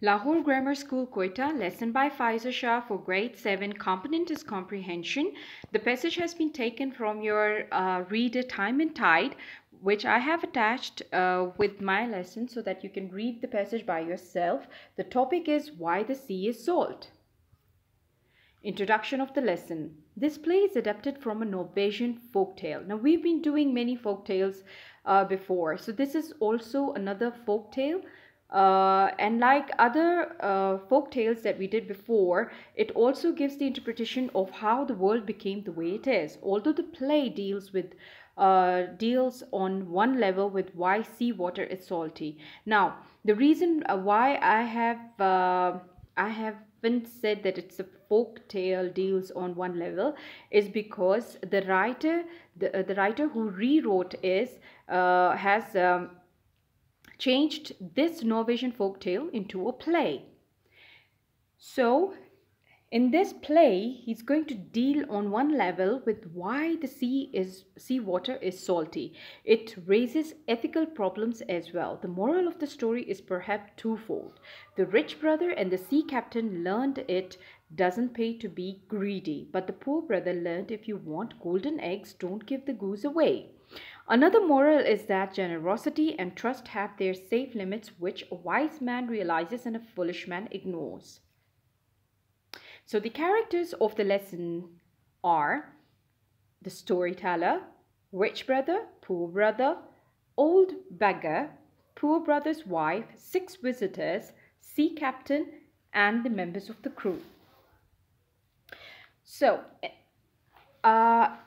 Lahore Grammar School, Quetta, lesson by Faiza Shah for grade 7. Component is comprehension. The passage has been taken from your reader Time and Tide, which I have attached with my lesson so that you can read the passage by yourself. The topic is why the sea is salt. Introduction of the lesson. This play is adapted from a Norwegian folk tale. Now, we've been doing many folk tales before, so this is also another folk tale. And like other folk tales that we did before, it also gives the interpretation of how the world became the way it is. Although the play deals on one level with why seawater is salty. Now, the reason why I haven't said that it's a folk tale deals on one level is because the writer who rewrote has changed this Norwegian folk tale into a play. So in this play, he's going to deal on one level with why the seawater is salty. It raises ethical problems as well. The moral of the story is perhaps twofold. The rich brother and the sea captain learned it doesn't pay to be greedy, but the poor brother learned if you want golden eggs, don't give the goose away. Another moral is that generosity and trust have their safe limits, which a wise man realizes and a foolish man ignores. So the characters of the lesson are the storyteller, rich brother, poor brother, old beggar, poor brother's wife, 6 visitors, sea captain, and the members of the crew. So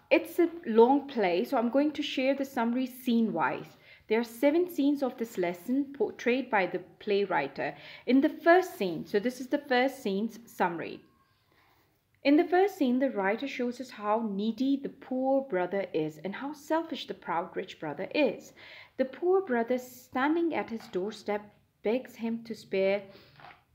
it's a long play, so I'm going to share the summary scene-wise. There are 7 scenes of this lesson portrayed by the playwright. In the first scene, so this is the first scene's summary. In the first scene, the writer shows us how needy the poor brother is and how selfish the proud rich brother is. The poor brother, standing at his doorstep, begs him to spare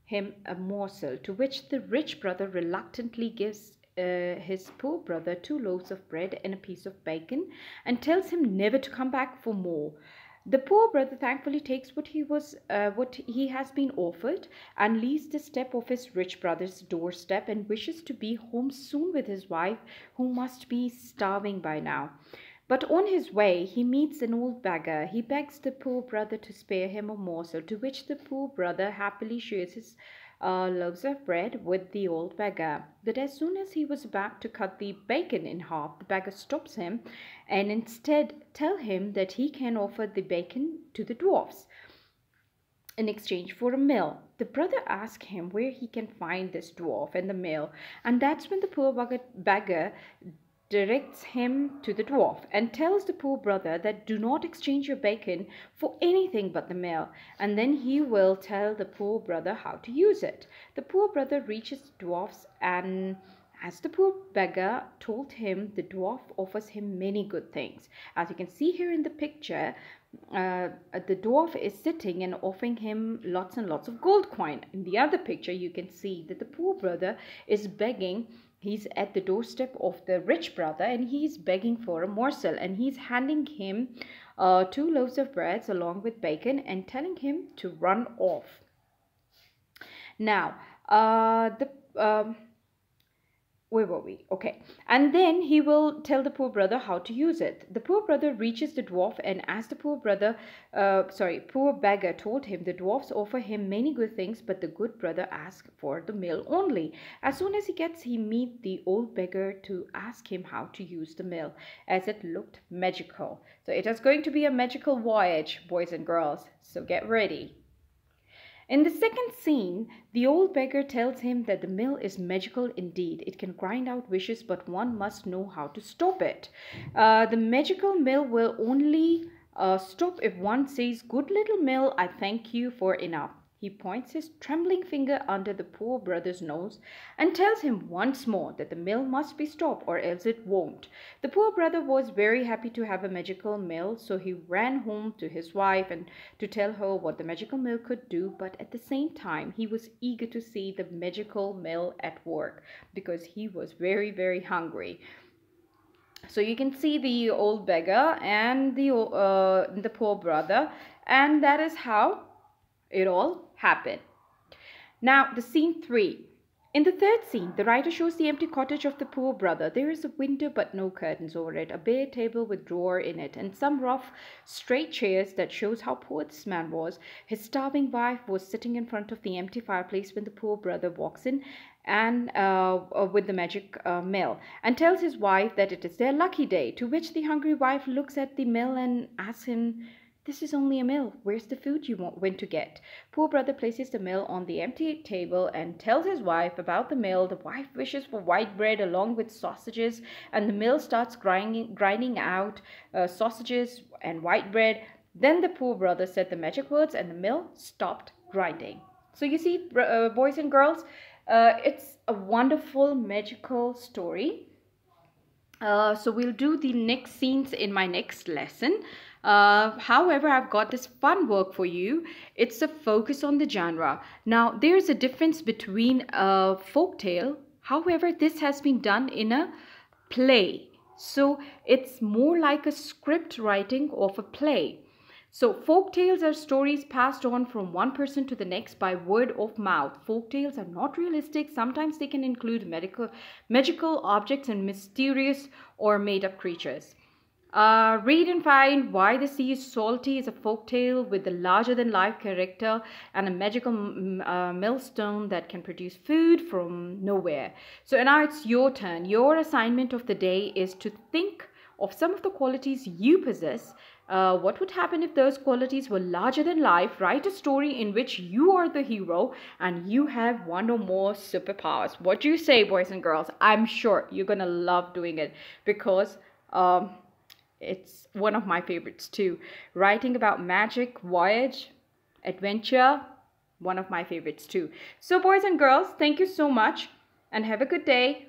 him a morsel, to which the rich brother reluctantly gives his poor brother 2 loaves of bread and a piece of bacon and tells him never to come back for more. The poor brother thankfully takes what he has been offered and leaves the step of his rich brother's doorstep and wishes to be home soon with his wife, who must be starving by now. But on his way, he meets an old beggar. He begs the poor brother to spare him a morsel, to which the poor brother happily shares his loaves of bread with the old beggar. But as soon as he was about to cut the bacon in half, the beggar stops him and instead tell him that he can offer the bacon to the dwarfs in exchange for a meal. The brother asks him where he can find this dwarf and the meal, and that's when the poor beggar directs him to the dwarf and tells the poor brother that do not exchange your bacon for anything but the meal, and then he will tell the poor brother how to use it. The poor brother reaches the dwarfs, and as the poor beggar told him, the dwarf offers him many good things. As you can see here in the picture, the dwarf is sitting and offering him lots and lots of gold coin. In the other picture, you can see that the poor brother is begging. He's at the doorstep of the rich brother and he's begging for a morsel, and he's handing him 2 loaves of bread along with bacon and telling him to run off. Now, where were we? Okay. And then he will tell the poor brother how to use it. The poor brother reaches the dwarf, and as the poor beggar told him, the dwarfs offer him many good things, but the good brother asks for the meal only. As soon as he meets the old beggar to ask him how to use the meal, as it looked magical. So it is going to be a magical voyage, boys and girls. So get ready. In the second scene, the old beggar tells him that the mill is magical indeed. It can grind out wishes, but one must know how to stop it. The magical mill will only stop if one says, "Good little mill, I thank you for enough." He points his trembling finger under the poor brother's nose and tells him once more that the mill must be stopped or else it won't. The poor brother was very happy to have a magical mill, so he ran home to his wife and to tell her what the magical mill could do, but at the same time he was eager to see the magical mill at work because he was very, very hungry. So you can see the old beggar and the poor brother, and that is how it all happened. Now, the scene 3. In the third scene, the writer shows the empty cottage of the poor brother. There is a window but no curtains over it, a bare table with drawer in it, and some rough, straight chairs that shows how poor this man was. His starving wife was sitting in front of the empty fireplace when the poor brother walks in and with the magic mill and tells his wife that it is their lucky day, to which the hungry wife looks at the mill and asks him, "This is only a mill. Where's the food you went to get?" Poor brother places the mill on the empty table and tells his wife about the mill. The wife wishes for white bread along with sausages, and the mill starts grinding out sausages and white bread. Then the poor brother said the magic words and the mill stopped grinding. So you see, boys and girls, it's a wonderful magical story. So we'll do the next scenes in my next lesson. However, I've got this fun work for you. It's a focus on the genre. Now, there's a difference between a folk tale. However, this has been done in a play. So it's more like a script writing of a play. So folk tales are stories passed on from one person to the next by word of mouth. Folk tales are not realistic. Sometimes they can include magical objects and mysterious or made-up creatures. Read and find Why the Sea is Salty is a folk tale with a larger-than-life character and a magical millstone that can produce food from nowhere. So now it's your turn. Your assignment of the day is to think of some of the qualities you possess. What would happen if those qualities were larger than life? Write a story in which you are the hero and you have one or more superpowers. What do you say, boys and girls? I'm sure you're gonna love doing it because it's one of my favorites too. Writing about magic, voyage, adventure, one of my favorites too. So boys and girls, thank you so much and have a good day.